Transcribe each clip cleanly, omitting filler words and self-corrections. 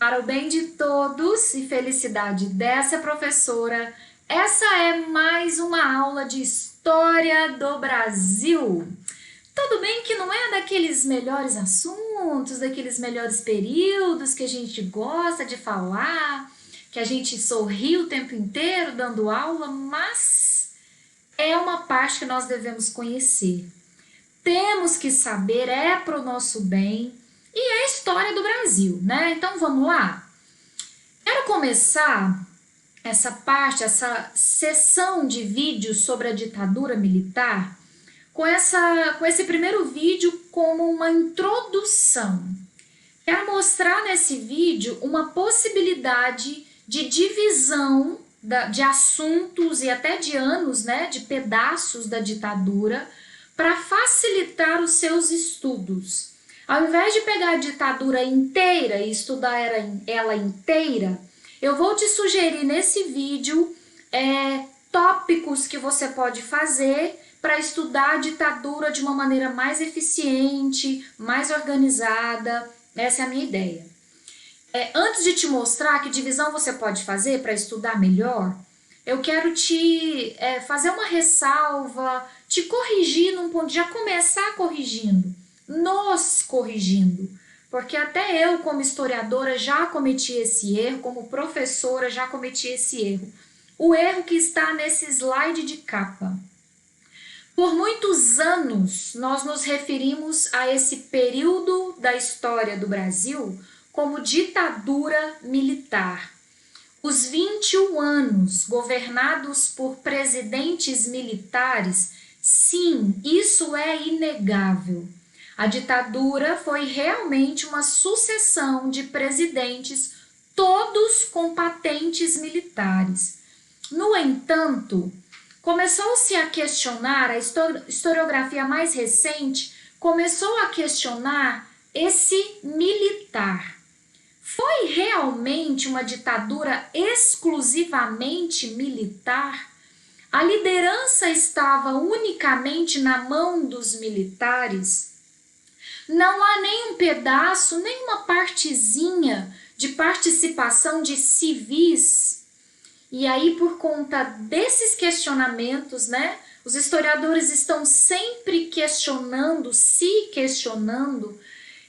Para o bem de todos e felicidade dessa professora, essa é mais uma aula de História do Brasil. Tudo bem que não é daqueles melhores assuntos, daqueles melhores períodos que a gente gosta de falar, que a gente sorri o tempo inteiro dando aula, mas é uma parte que nós devemos conhecer. Temos que saber, é para o nosso bem, e é a história do Brasil, né? Então vamos lá? Quero começar essa parte, essa sessão de vídeos sobre a ditadura militar com esse primeiro vídeo como uma introdução. Quero mostrar nesse vídeo uma possibilidade de divisão de assuntos e até de anos, né, de pedaços da ditadura, para facilitar os seus estudos. Ao invés de pegar a ditadura inteira e estudar ela inteira, eu vou te sugerir nesse vídeo tópicos que você pode fazer para estudar a ditadura de uma maneira mais eficiente, mais organizada. Essa é a minha ideia. Antes de te mostrar que divisão você pode fazer para estudar melhor, eu quero te fazer uma ressalva, te corrigir num ponto, já começar corrigindo, nos corrigindo, porque até eu, como historiadora, já cometi esse erro, como professora, já cometi esse erro. O erro que está nesse slide de capa. Por muitos anos, nós nos referimos a esse período da história do Brasil como ditadura militar. Os 21 anos governados por presidentes militares, sim, isso é inegável. A ditadura foi realmente uma sucessão de presidentes, todos com patentes militares. No entanto, começou-se a questionar, a historiografia mais recente começou a questionar esse militar. Foi realmente uma ditadura exclusivamente militar? A liderança estava unicamente na mão dos militares? Não há nem um pedaço, nem uma partezinha de participação de civis. E aí, por conta desses questionamentos, né, os historiadores estão sempre questionando, se questionando,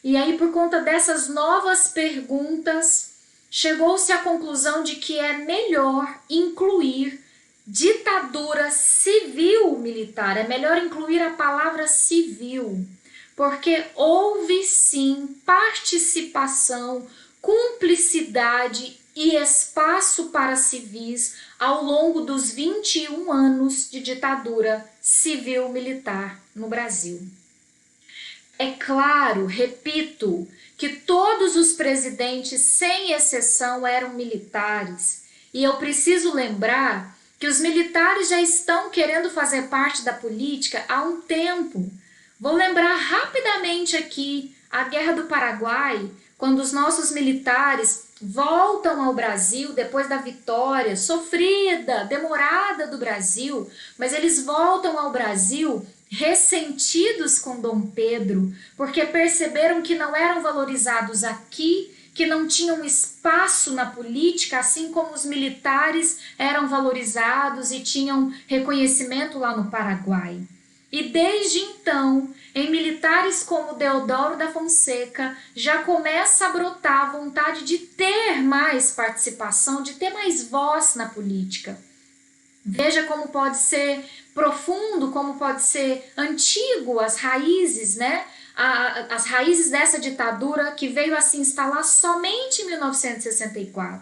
e aí, por conta dessas novas perguntas, chegou-se à conclusão de que é melhor incluir ditadura civil-militar, é melhor incluir a palavra civil, porque houve sim participação, cumplicidade e espaço para civis ao longo dos 21 anos de ditadura civil-militar no Brasil. É claro, repito, que todos os presidentes, sem exceção, eram militares. E eu preciso lembrar que os militares já estão querendo fazer parte da política há um tempo. Vou lembrar rapidamente aqui a Guerra do Paraguai, quando os nossos militares voltam ao Brasil depois da vitória sofrida, demorada do Brasil, mas eles voltam ao Brasil ressentidos com Dom Pedro, porque perceberam que não eram valorizados aqui, que não tinham espaço na política, assim como os militares eram valorizados e tinham reconhecimento lá no Paraguai. E desde então, em militares como Deodoro da Fonseca, já começa a brotar a vontade de ter mais participação, de ter mais voz na política. Veja como pode ser profundo, como pode ser antigo as raízes, né? As raízes dessa ditadura que veio a se instalar somente em 1964.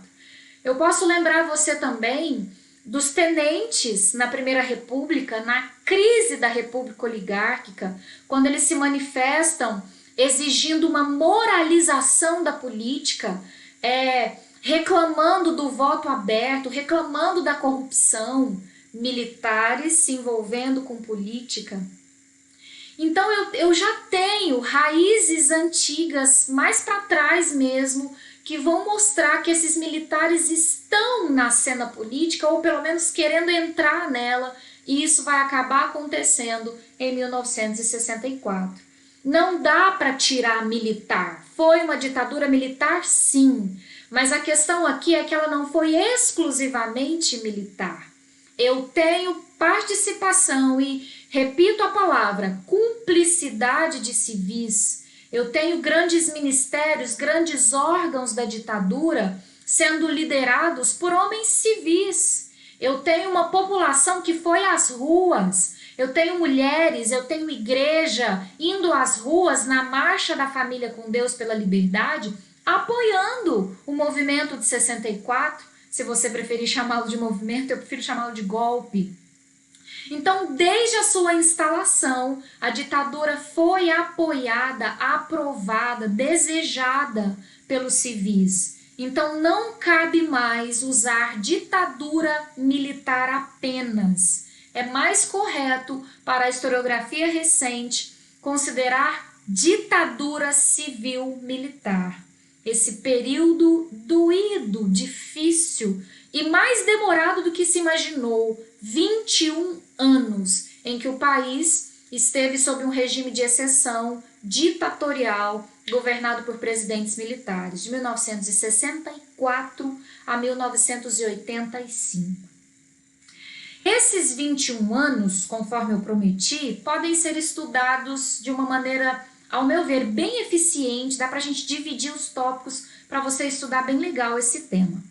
Eu posso lembrar você também dos tenentes na Primeira República, na crise da República Oligárquica, quando eles se manifestam exigindo uma moralização da política, reclamando do voto aberto, reclamando da corrupção, militares se envolvendo com política. Então eu já tenho raízes antigas, mais para trás mesmo, que vão mostrar que esses militares estão na cena política, ou pelo menos querendo entrar nela, e isso vai acabar acontecendo em 1964. Não dá para tirar militar. Foi uma ditadura militar, sim, mas a questão aqui é que ela não foi exclusivamente militar. Eu tenho participação e, repito a palavra, cumplicidade de civis. Eu tenho grandes ministérios, grandes órgãos da ditadura sendo liderados por homens civis. Eu tenho uma população que foi às ruas. Eu tenho mulheres, eu tenho igreja indo às ruas na Marcha da Família com Deus pela Liberdade, apoiando o movimento de 64. Se você preferir chamá-lo de movimento, eu prefiro chamá-lo de golpe. Então, desde a sua instalação, a ditadura foi apoiada, aprovada, desejada pelos civis. Então, não cabe mais usar ditadura militar apenas. É mais correto para a historiografia recente considerar ditadura civil-militar. Esse período doído, difícil e mais demorado do que se imaginou, 21 anos, em que o país esteve sob um regime de exceção ditatorial, governado por presidentes militares, de 1964 a 1985. Esses 21 anos, conforme eu prometi, podem ser estudados de uma maneira, ao meu ver, bem eficiente. Dá para a gente dividir os tópicos para você estudar bem legal esse tema.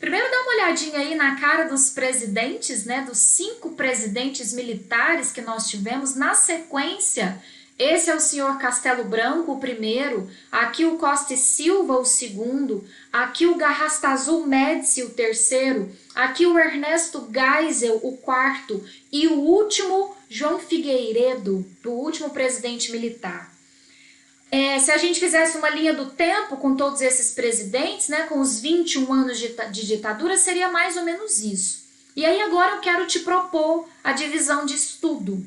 Primeiro, dá uma olhadinha aí na cara dos presidentes, né, dos 5 presidentes militares que nós tivemos. Na sequência, esse é o senhor Castelo Branco, o primeiro, aqui o Costa e Silva, o segundo, aqui o Garrastazu Médici, o terceiro, aqui o Ernesto Geisel, o quarto, e o último, João Figueiredo, o último presidente militar. Se a gente fizesse uma linha do tempo com todos esses presidentes, né, com os 21 anos de ditadura, seria mais ou menos isso. E aí agora eu quero te propor a divisão de estudo.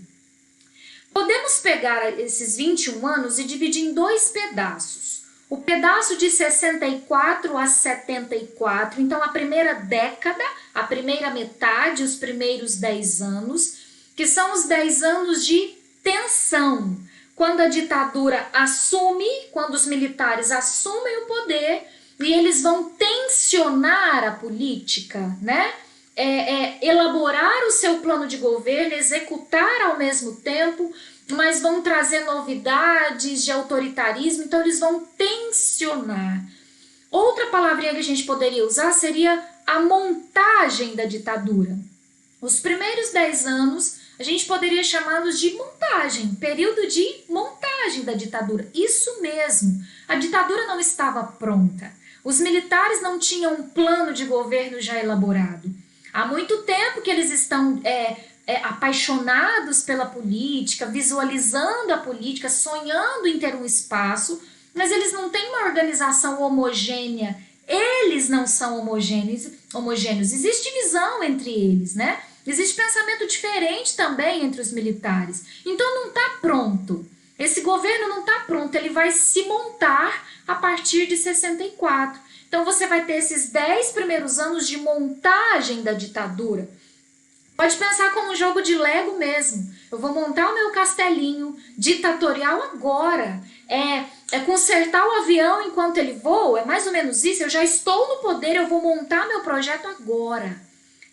Podemos pegar esses 21 anos e dividir em 2 pedaços. O pedaço de 64 a 74, então a primeira década, a primeira metade, os primeiros 10 anos, que são os 10 anos de tensão, quando a ditadura assume, quando os militares assumem o poder e eles vão tensionar a política, né? Elaborar o seu plano de governo, executar ao mesmo tempo, mas vão trazer novidades de autoritarismo, então eles vão tensionar. Outra palavrinha que a gente poderia usar seria a montagem da ditadura. Os primeiros 10 anos a gente poderia chamá-los de montagem, período de montagem da ditadura. Isso mesmo, a ditadura não estava pronta. Os militares não tinham um plano de governo já elaborado. Há muito tempo que eles estão apaixonados pela política, visualizando a política, sonhando em ter um espaço, mas eles não têm uma organização homogênea. Eles não são homogêneos. Existe divisão entre eles, né? Existe pensamento diferente também entre os militares. Então não está pronto. Esse governo não está pronto, ele vai se montar a partir de 64. Então você vai ter esses 10 primeiros anos de montagem da ditadura. Pode pensar como um jogo de Lego mesmo. Eu vou montar o meu castelinho ditatorial agora. É consertar o avião enquanto ele voa, é mais ou menos isso. Eu já estou no poder, eu vou montar meu projeto agora.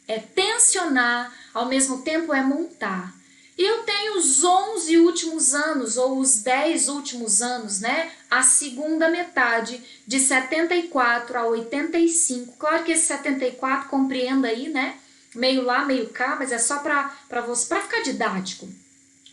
É tensionar, ao mesmo tempo é montar. E eu tenho os 11 últimos anos, ou os 10 últimos anos, né? A segunda metade, de 74 a 85. Claro que esse 74 compreenda aí, né? Meio lá, meio cá, mas é só para ficar didático.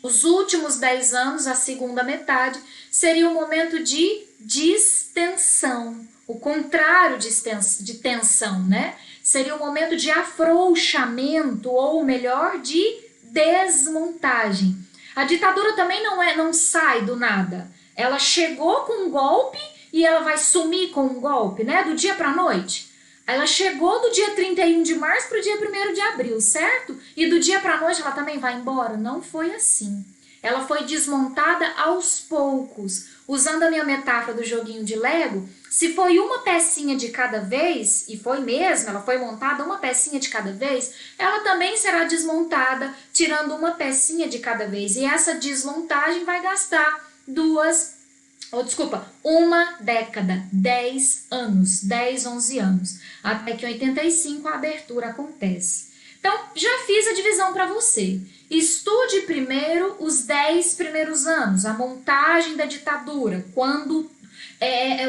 Os últimos 10 anos, a segunda metade, seria um momento de distensão. O contrário de tensão, né? Seria um momento de afrouxamento, ou melhor, de desmontagem. A ditadura também não sai do nada. Ela chegou com um golpe e ela vai sumir com um golpe, né? Do dia para a noite. Ela chegou do dia 31 de março para o dia 1º de abril, certo? E do dia para a noite ela também vai embora? Não foi assim. Ela foi desmontada aos poucos. Usando a minha metáfora do joguinho de Lego, se foi uma pecinha de cada vez, e foi mesmo, ela foi montada uma pecinha de cada vez, ela também será desmontada, tirando uma pecinha de cada vez. E essa desmontagem vai gastar uma década, 10 anos, 10, 11 anos, até que em 85 a abertura acontece. Então, já fiz a divisão para você. Estude primeiro os 10 primeiros anos, a montagem da ditadura, quando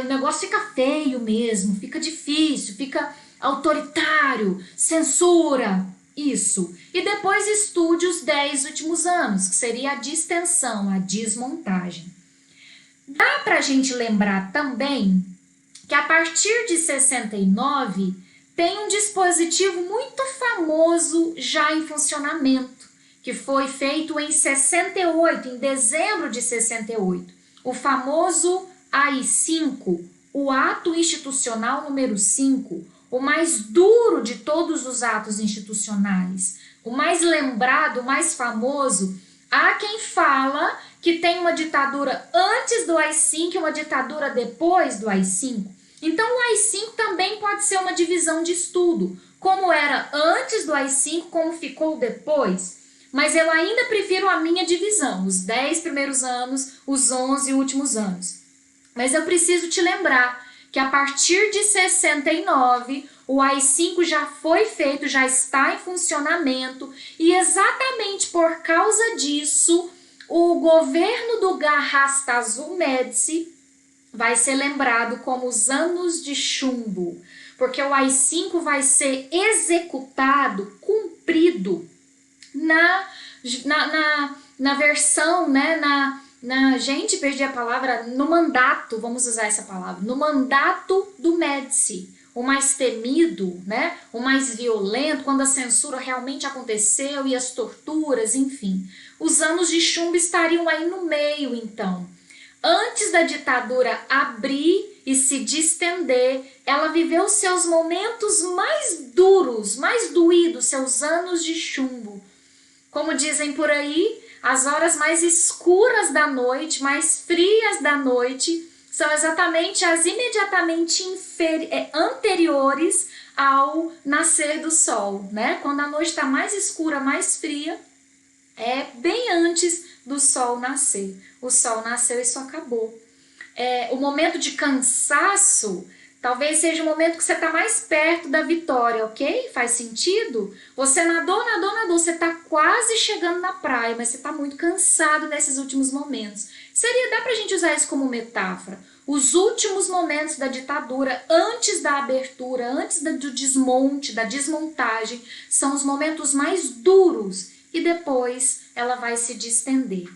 o negócio fica feio mesmo, fica difícil, fica autoritário, censura, isso. E depois estude os 10 últimos anos, que seria a distensão, a desmontagem. Dá para a gente lembrar também que a partir de 69 tem um dispositivo muito famoso já em funcionamento, que foi feito em 68, em dezembro de 68, o famoso AI-5, o ato institucional número 5, o mais duro de todos os atos institucionais, o mais lembrado, o mais famoso. Há quem fala que tem uma ditadura antes do AI-5 e uma ditadura depois do AI-5. Então, o AI-5 também pode ser uma divisão de estudo, como era antes do AI-5, como ficou depois. Mas eu ainda prefiro a minha divisão, os 10 primeiros anos, os 11 últimos anos. Mas eu preciso te lembrar que a partir de 69, o AI-5 já foi feito, já está em funcionamento, e exatamente por causa disso, o governo do Garrastazu Médici vai ser lembrado como os anos de chumbo, porque o AI-5 vai ser executado, cumprido na versão, né, gente, perdi a palavra, no mandato, vamos usar essa palavra, no mandato do Médici, o mais temido, né, o mais violento, quando a censura realmente aconteceu e as torturas, enfim. Os anos de chumbo estariam aí no meio, então. Antes da ditadura abrir e se distender, ela viveu seus momentos mais duros, mais doídos, seus anos de chumbo. Como dizem por aí, as horas mais escuras da noite, mais frias da noite, são exatamente as imediatamente anteriores ao nascer do sol, né? Quando a noite está mais escura, mais fria, é bem antes do sol nascer. O sol nasceu e isso acabou. O momento de cansaço talvez seja o momento que você está mais perto da vitória, ok? Faz sentido? Você nadou, você está quase chegando na praia, mas você está muito cansado nesses últimos momentos. Dá pra gente usar isso como metáfora. Os últimos momentos da ditadura, antes da abertura, antes do desmonte, da desmontagem, são os momentos mais duros e depois ela vai se distender.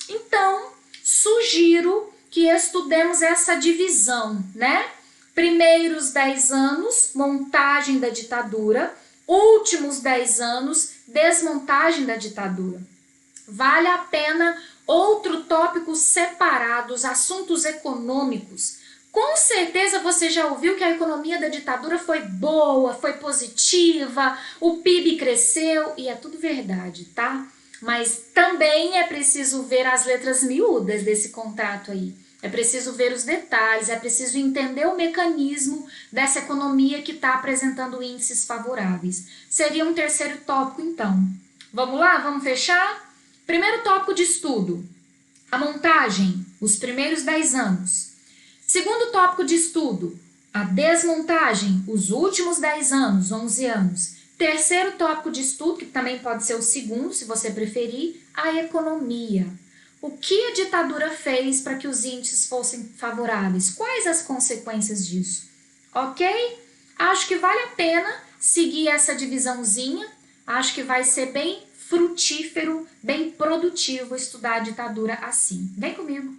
Então, sugiro que estudemos essa divisão, né? Primeiros 10 anos, montagem da ditadura. Últimos 10 anos, desmontagem da ditadura. Vale a pena outro tópico separado, os assuntos econômicos. Com certeza você já ouviu que a economia da ditadura foi boa, foi positiva, o PIB cresceu, e é tudo verdade, tá? Mas também é preciso ver as letras miúdas desse contrato aí. É preciso ver os detalhes, é preciso entender o mecanismo dessa economia que está apresentando índices favoráveis. Seria um terceiro tópico, então. Vamos lá? Vamos fechar? Primeiro tópico de estudo, a montagem, os primeiros 10 anos. Segundo tópico de estudo, a desmontagem, os últimos 10 anos, 11 anos. Terceiro tópico de estudo, que também pode ser o segundo, se você preferir, a economia. O que a ditadura fez para que os índices fossem favoráveis? Quais as consequências disso? Ok? Acho que vale a pena seguir essa divisãozinha. Acho que vai ser bem frutífero, bem produtivo estudar a ditadura assim. Vem comigo!